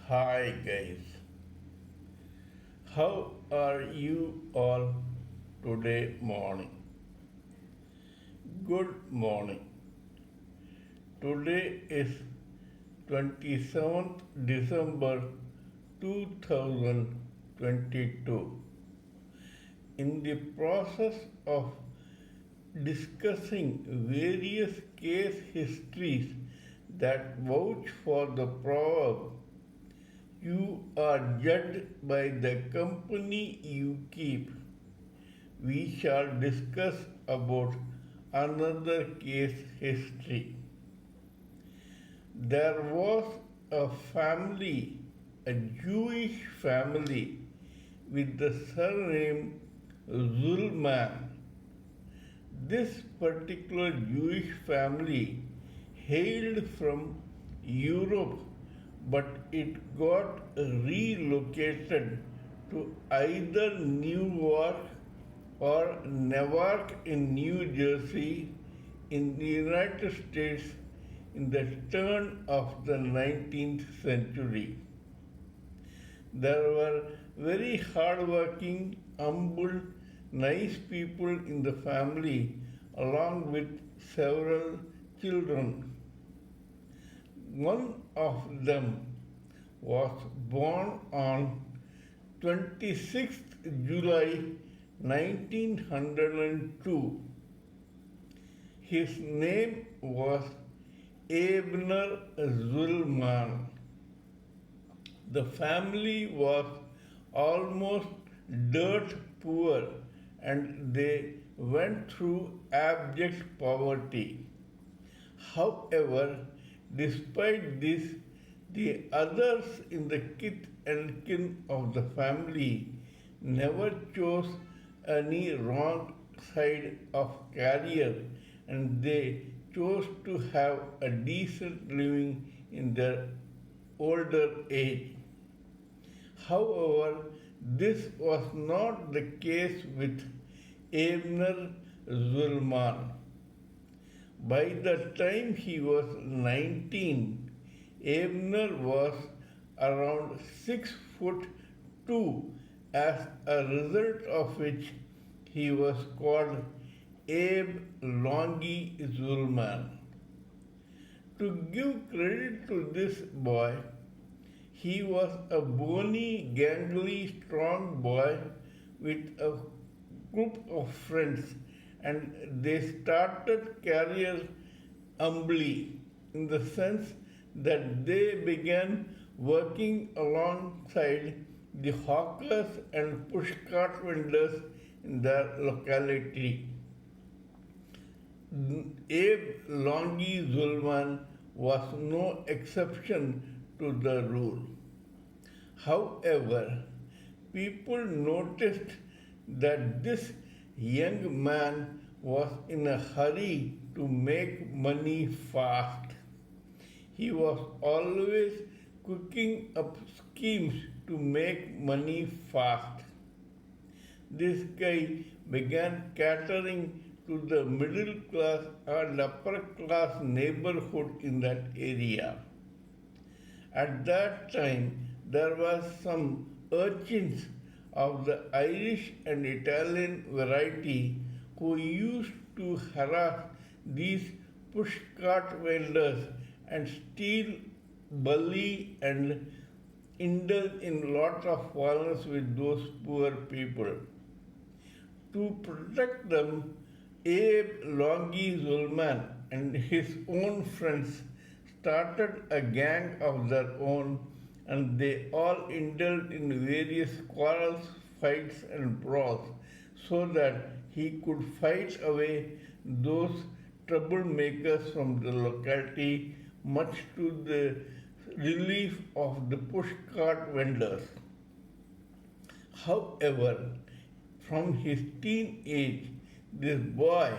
Hi guys, how are you all today morning? Good morning. Today is 27th December 2022. In the process of discussing various case histories that vouch for the proverb, you are judged by the company you keep, we shall discuss about another case history. There was a family, a Jewish family with the surname Zwillman. This particular Jewish family hailed from Europe, but it got relocated to either Newark or Newark in New Jersey in the United States in the turn of the 19th century. There were very hardworking, humble, nice people in the family, along with several children. One of them was born on 26th July 1902. His name was Abe Zwillman. The family was almost dirt poor and they went through abject poverty. However, despite this, the others in the kith and kin of the family never chose any wrong side of career and they chose to have a decent living in their older age. However, this was not the case with Abner Zwillman. By the time he was 19, Abner was around 6 foot 2, as a result of which he was called Abe Longy Zwillman. To give credit to this boy, he was a bony, gangly, strong boy with a group of friends, and they started career humbly in the sense that they began working alongside the hawkers and pushcart vendors in their locality. Abe Longy Zwillman was no exception to the rule. However, people noticed that this young man was in a hurry to make money fast. He was always cooking up schemes to make money fast. This guy began catering to the middle class and upper class neighborhood in that area. At that time, there was some urchins of the Irish and Italian variety who used to harass these pushcart vendors and steal, bully, and indulge in lot of violence with those poor people. To protect them, Abe Longy Zwillman and his own friends started a gang of their own, and they all indulged in various quarrels, fights, and brawls so that he could fight away those troublemakers from the locality, much to the relief of the pushcart vendors. However, from his teen age, this boy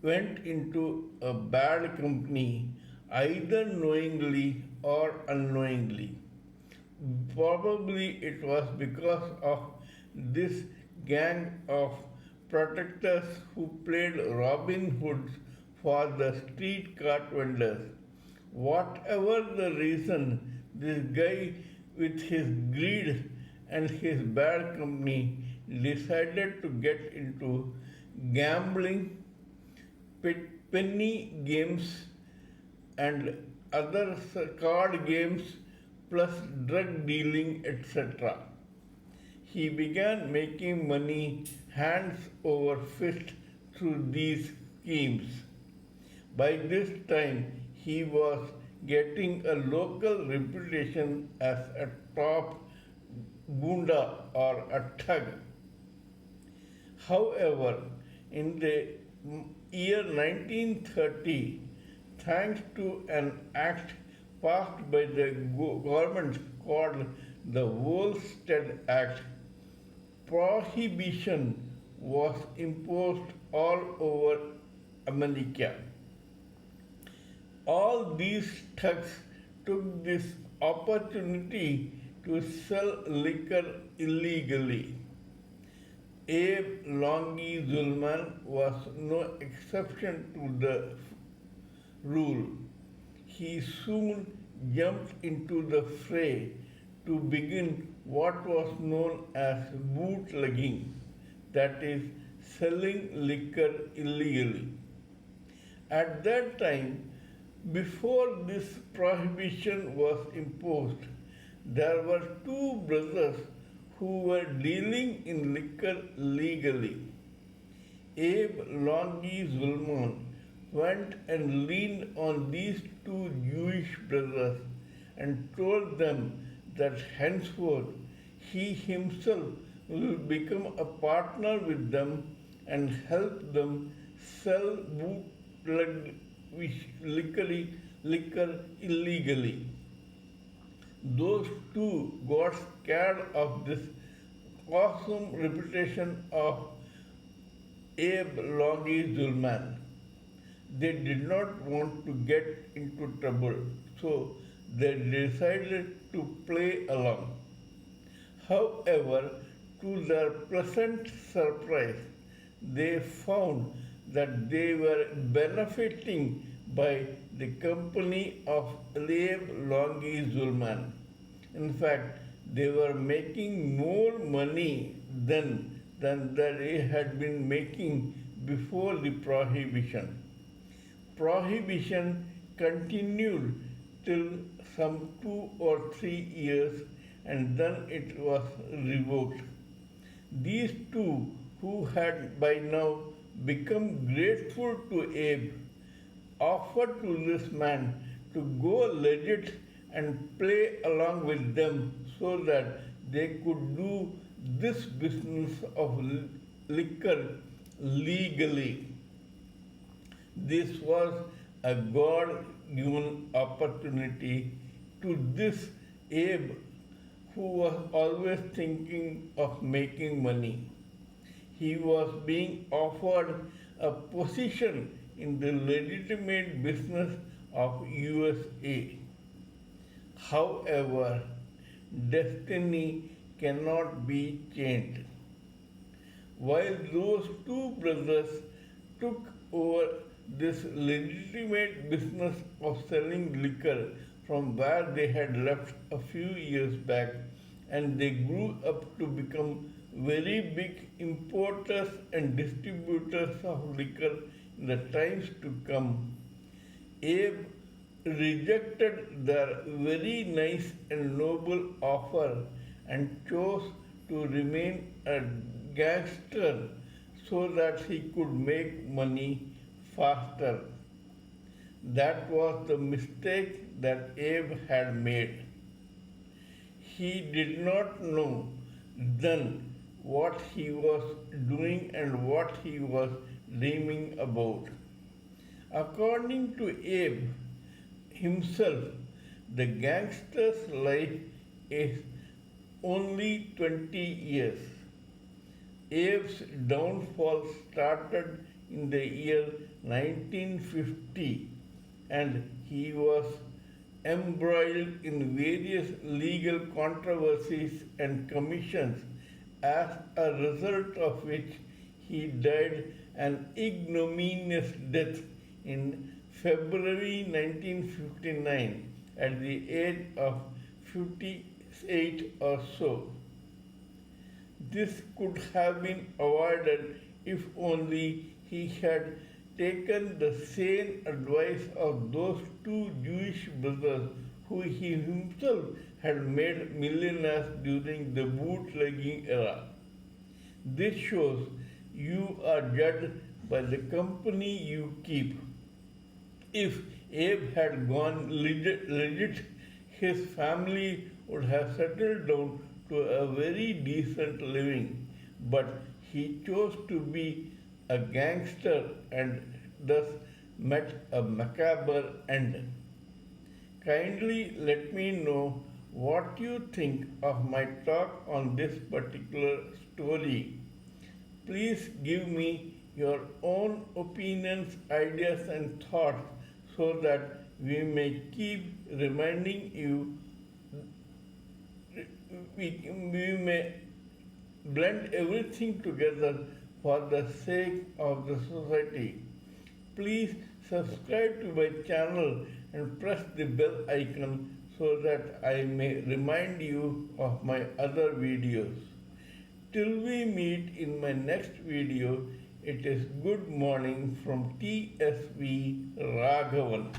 went into a bad company, either knowingly or unknowingly. Probably it was because of this gang of protectors who played Robin Hoods for the street cart vendors. Whatever the reason, this guy with his greed and his bad company, decided to get into gambling, penny games, and other card games, plus drug dealing, etc. He began making money hands over fist through these schemes. By this time, he was getting a local reputation as a top gunda or a thug. However, in the year 1930, thanks to an act passed by the government called the Volstead Act, prohibition was imposed all over America. All these thugs took this opportunity to sell liquor illegally. Abe Longy Zwillman was no exception to the rule. He soon jumped into the fray to begin what was known as bootlegging, that is, selling liquor illegally. At that time, before this prohibition was imposed, there were two brothers who were dealing in liquor legally. Abe Longy Zwillman went and leaned on these two Jewish brothers and told them that henceforth he himself will become a partner with them and help them sell bootleg liquor illegally. Those two got scared of this awesome reputation of Abe Longy Zwillman. They did not want to get into trouble, so they decided to play along. However, to their pleasant surprise, they found that they were benefiting by the company of Abe Longy Zwillman. In fact, they were making more money than they had been making before the prohibition. Prohibition continued till some 2 or 3 years, and then it was revoked. These two, who had by now become grateful to Abe, offered to this man to go legit and play along with them so that they could do this business of liquor legally. This was a God given opportunity to this Abe, who was always thinking of making money. He was being offered a position in the legitimate business of USA. However, destiny cannot be changed. While those two brothers took over this legitimate business of selling liquor from where they had left a few years back, and they grew up to become very big importers and distributors of liquor in the times to come, Abe rejected their very nice and noble offer and chose to remain a gangster so that he could make money faster. That was the mistake that Abe had made. He did not know then what he was doing and what he was dreaming about. According to Abe himself, the gangster's life is only 20 years. Abe's downfall started in the year 1950, and he was embroiled in various legal controversies and commissions, as a result of which he died an ignominious death in February 1959 at the age of 8 or so. This could have been avoided if only he had taken the sane advice of those two Jewish brothers who he himself had made millionaires during the bootlegging era. This shows you are judged by the company you keep. If Abe had gone legit, his family would have settled down to a very decent living. But he chose to be a gangster and thus met a macabre end. Kindly let me know what you think of my talk on this particular story. Please give me your own opinions, ideas, and thoughts so that we may keep reminding you, we may blend everything together for the sake of the society. Please subscribe to my channel and press the bell icon so that I may remind you of my other videos. Till we meet in my next video, it is good morning from TSV Raghavan.